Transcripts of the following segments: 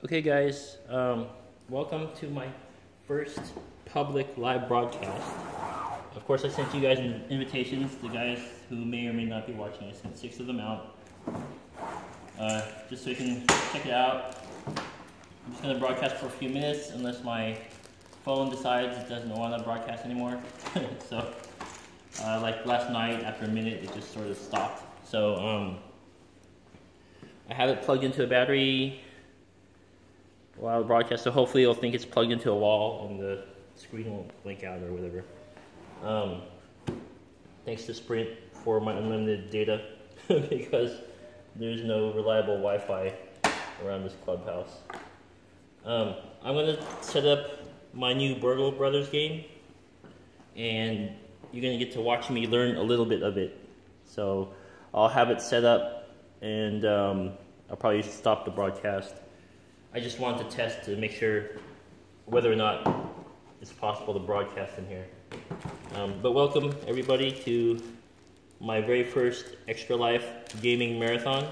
Okay guys, welcome to my first public live broadcast. Of course I sent you guys invitations, the guys who may or may not be watching. I sent 6 of them out, just so you can check it out. I'm just going to broadcast for a few minutes unless my phone decides it doesn't want to broadcast anymore. So, like last night, after a minute, it just sort of stopped. So, I have it plugged into a battery while the broadcast, so hopefully it'll think it's plugged into a wall and the screen won't blink out or whatever. Thanks to Sprint for my unlimited data because there's no reliable Wi-Fi around this clubhouse. I'm going to set up my new Burgle Brothers game, and you're going to get to watch me learn a little bit of it. So I'll have it set up, and I'll probably stop the broadcast. I just wanted to test to make sure whether or not it's possible to broadcast in here. But welcome everybody to my very first Extra Life gaming marathon.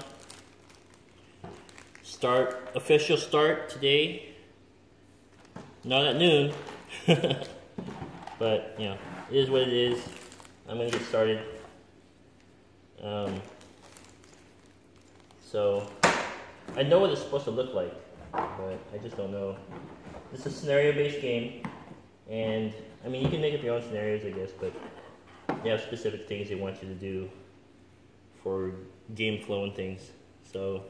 Official start today. Not at noon, but you know, it is what it is. I'm gonna get started. So I know what it's supposed to look like, but I just don't know. This is a scenario-based game, and I mean, you can make up your own scenarios, I guess, but they have specific things they want you to do for game flow and things. So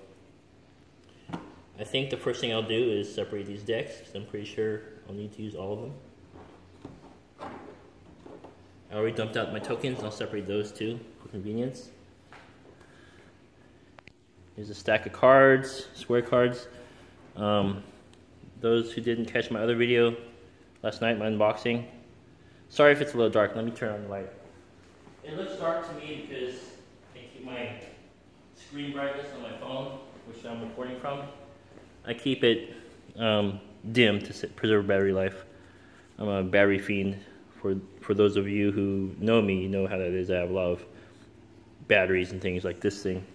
I think the first thing I'll do is separate these decks, because I'm pretty sure I'll need to use all of them. I already dumped out my tokens, I'll separate those too for convenience. Here's a stack of cards, square cards. Those who didn't catch my other video last night, my unboxing. Sorry if it's a little dark, let me turn on the light. It looks dark to me because I keep my screen brightness on my phone, which I'm recording from. I keep it dim to preserve battery life. I'm a battery fiend. For those of you who know me, you know how that is. I have a lot of batteries and things like this thing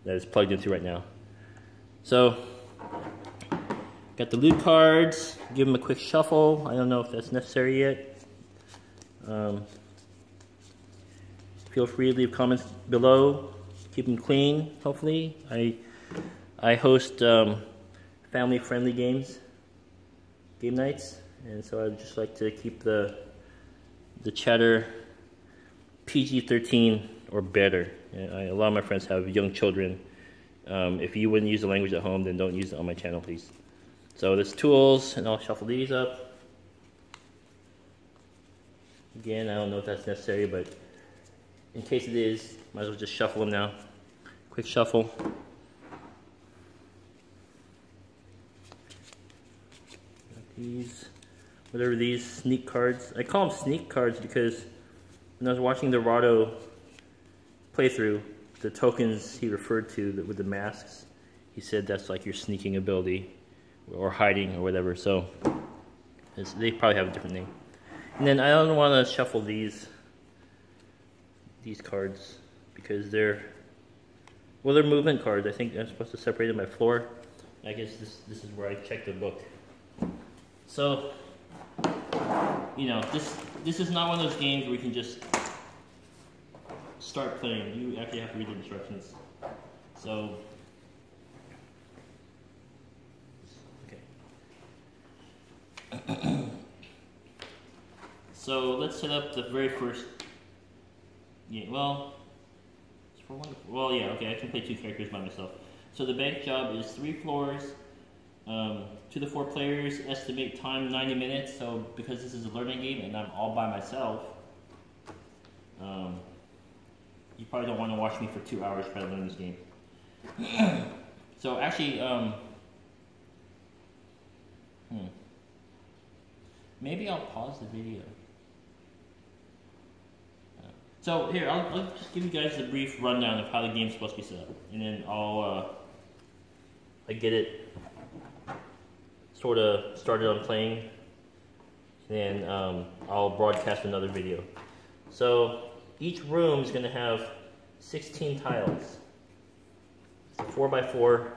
that is plugged into right now. So, got the loot cards, give them a quick shuffle. I don't know if that's necessary yet. Feel free to leave comments below. Keep them clean, hopefully. I host family-friendly game nights, and so I'd just like to keep the chatter PG-13 or better. A lot of my friends have young children. If you wouldn't use the language at home, then don't use it on my channel, please. So there's tools, and I'll shuffle these up. Again, I don't know if that's necessary, but in case it is, might as well just shuffle them now. Quick shuffle. These, whatever these sneak cards. I call them sneak cards because when I was watching the Rado playthrough, the tokens he referred to with the masks, he said that's like your sneaking ability or hiding or whatever. So they probably have a different name. And then I don't want to shuffle these cards because they're movement cards. I think I'm supposed to separate them by floor. I guess this is where I check the book. So, you know, this is not one of those games where you can just start playing. You actually have to read the instructions. So, okay. So let's set up the very first. Yeah, well, it's for one. Well, yeah, okay. I can play 2 characters by myself. So the bank job is 3 floors. 2 to 4 players, estimate time 90 minutes. So because this is a learning game and I'm all by myself, you probably don't want to watch me for 2 hours trying to learn this game. So actually, maybe I'll pause the video. So here, I'll just give you guys a brief rundown of how the game's supposed to be set up, and then I'll get it sort of started on playing, and I'll broadcast another video. So each room is going to have 16 tiles. It's a 4x4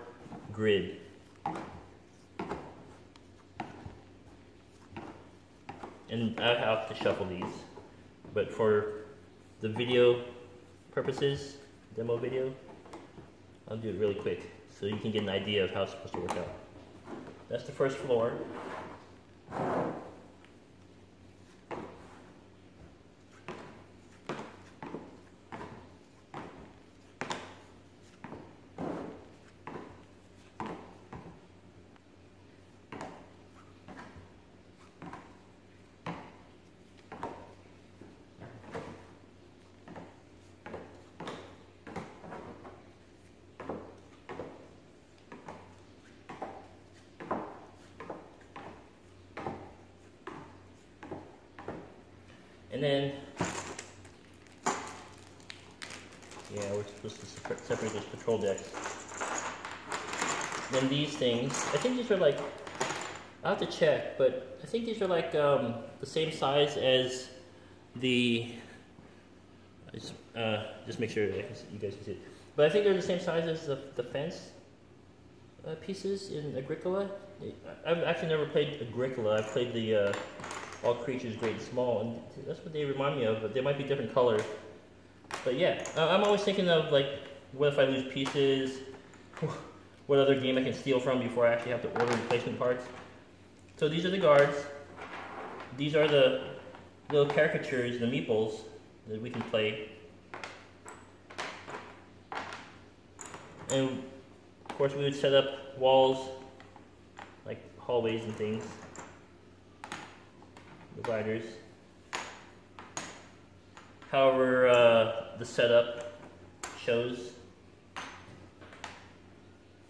grid. And I have to shuffle these, but for the video purposes, demo video, I'll do it really quick so you can get an idea of how it's supposed to work out. That's the first floor. And then, yeah, we're supposed to separate those patrol decks. Then these things, I think these are like, I'll have to check, but I think these are like the same size as the, just make sure you guys can see it. But I think they're the same size as the fence pieces in Agricola. I've actually never played Agricola. I've played the All Creatures Great and Small, and that's what they remind me of, but they might be different color. But yeah, I'm always thinking of like, what if I lose pieces? What other game I can steal from before I actually have to order replacement parts? So these are the guards. These are the little caricatures, the meeples, that we can play. And of course we would set up walls, like hallways and things. Dividers. However, the setup shows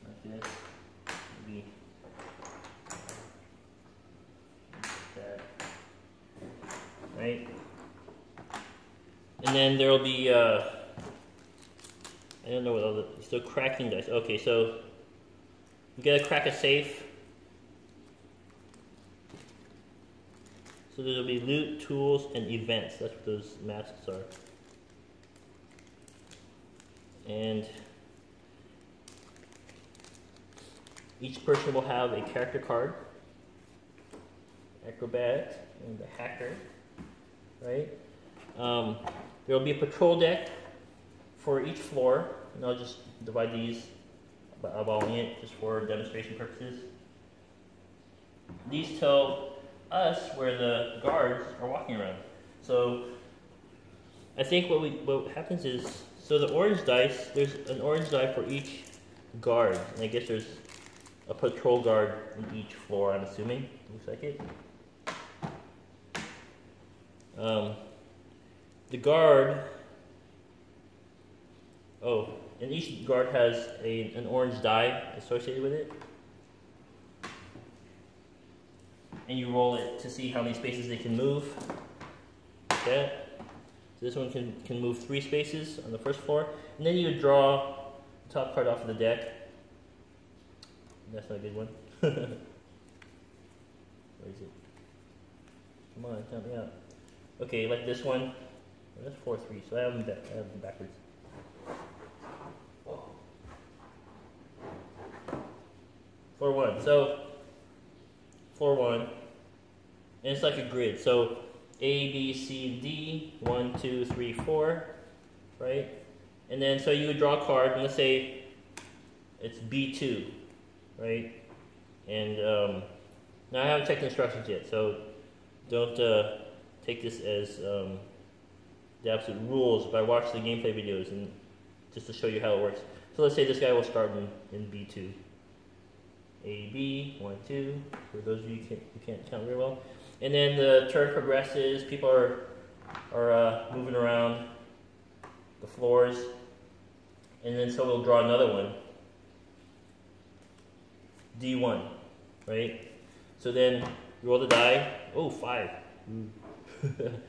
like this. Maybe like that. Right? And then there will be I don't know what other, so cracking dice. Okay, so you gotta crack a safe. So there'll be loot, tools, and events. That's what those masks are. And each person will have a character card. Acrobat and the hacker, right? There will be a patrol deck for each floor, and I'll just divide these by eyeballing it just for demonstration purposes. These tell us where the guards are walking around. So I think what happens is, so the orange dice, there's an orange die for each guard, and I guess there's a patrol guard in each floor, I'm assuming. Looks like it. The guard, and each guard has an orange die associated with it. And you roll it to see how many spaces they can move. Okay. So this one can move 3 spaces on the first floor. And then you would draw the top card off of the deck. That's not a good one. Where is it? Come on, count me out. Okay, like this one. Well, that's 4-3, so I have them backwards. Whoa. 4-1. So 4-1, and it's like a grid. So A, B, C, D, 1, 2, 3, 4, right? And then so you would draw a card, and let's say it's B2, right? And now I haven't checked the instructions yet, so don't take this as the absolute rules. But I watched the gameplay videos and just to show you how it works. So let's say this guy will start in B2. A, B, 1, 2, for those of you who can't count very well. And then the turn progresses, people are moving around the floors, and then so we'll draw another one, D1, right? So then you roll the die, 5. And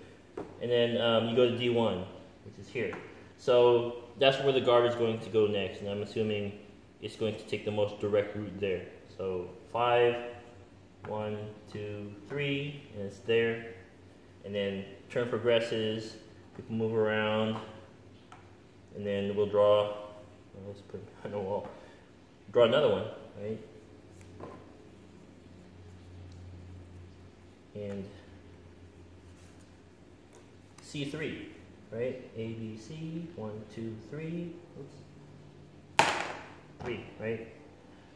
then you go to D1, which is here. So that's where the guard is going to go next, and I'm assuming it's going to take the most direct route there. So 5, 1, 2, 3, and it's there. And then turn progresses, people move around, and then we'll draw, let's put it on the wall, draw another one, right? And C3, right? A, B, C, 1, 2, 3, oops, 3, right?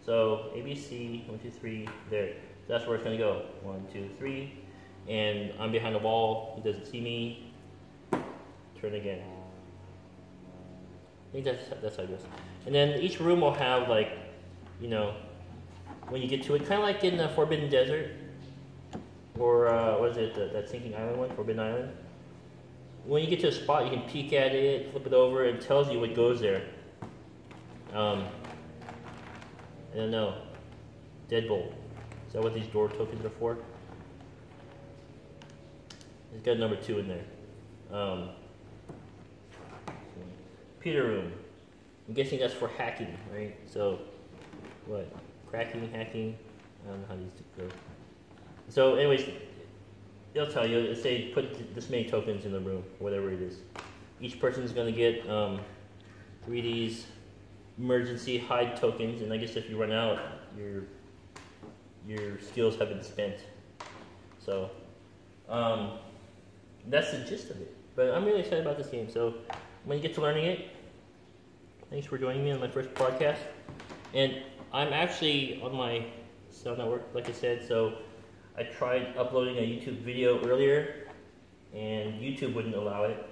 So A, B, C, 1, 2, 3, there. So that's where it's gonna go. 1, 2, 3, and I'm behind the wall. He doesn't see me. Turn again. I think that's how it goes. And then each room will have, like, you know, when you get to it, kind of like in the Forbidden Desert, or what is it, that sinking island one, Forbidden Island. When you get to a spot, you can peek at it, flip it over, and it tells you what goes there. I don't know. Deadbolt. Is that what these door tokens are for? It's got number 2 in there. Peter room. I'm guessing that's for hacking, right? So, what? Cracking, hacking? I don't know how these go. So, anyways, they'll tell you, it'll say put this many tokens in the room, whatever it is. Each person is going to get 3 of these emergency hide tokens, and I guess if you run out, your skills have been spent. So, that's the gist of it. But I'm really excited about this game. So, when you get to learning it, thanks for joining me on my first podcast. And I'm actually on my cell network, like I said, so I tried uploading a YouTube video earlier, and YouTube wouldn't allow it.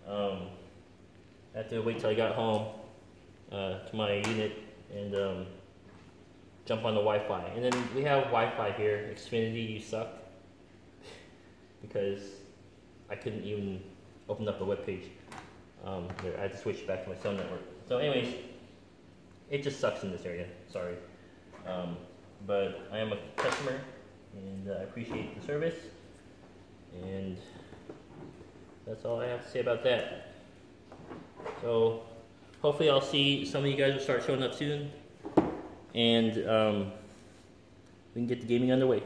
I had to wait till I got home to my unit and jump on the Wi-Fi. And then we have Wi-Fi here. Xfinity, you suck. Because I couldn't even open up the web page. There, I had to switch back to my cell network. So anyways, it just sucks in this area. Sorry. But I am a customer, and I appreciate the service. And that's all I have to say about that. So hopefully I'll see some of you guys will start showing up soon. And we can get the gaming underway.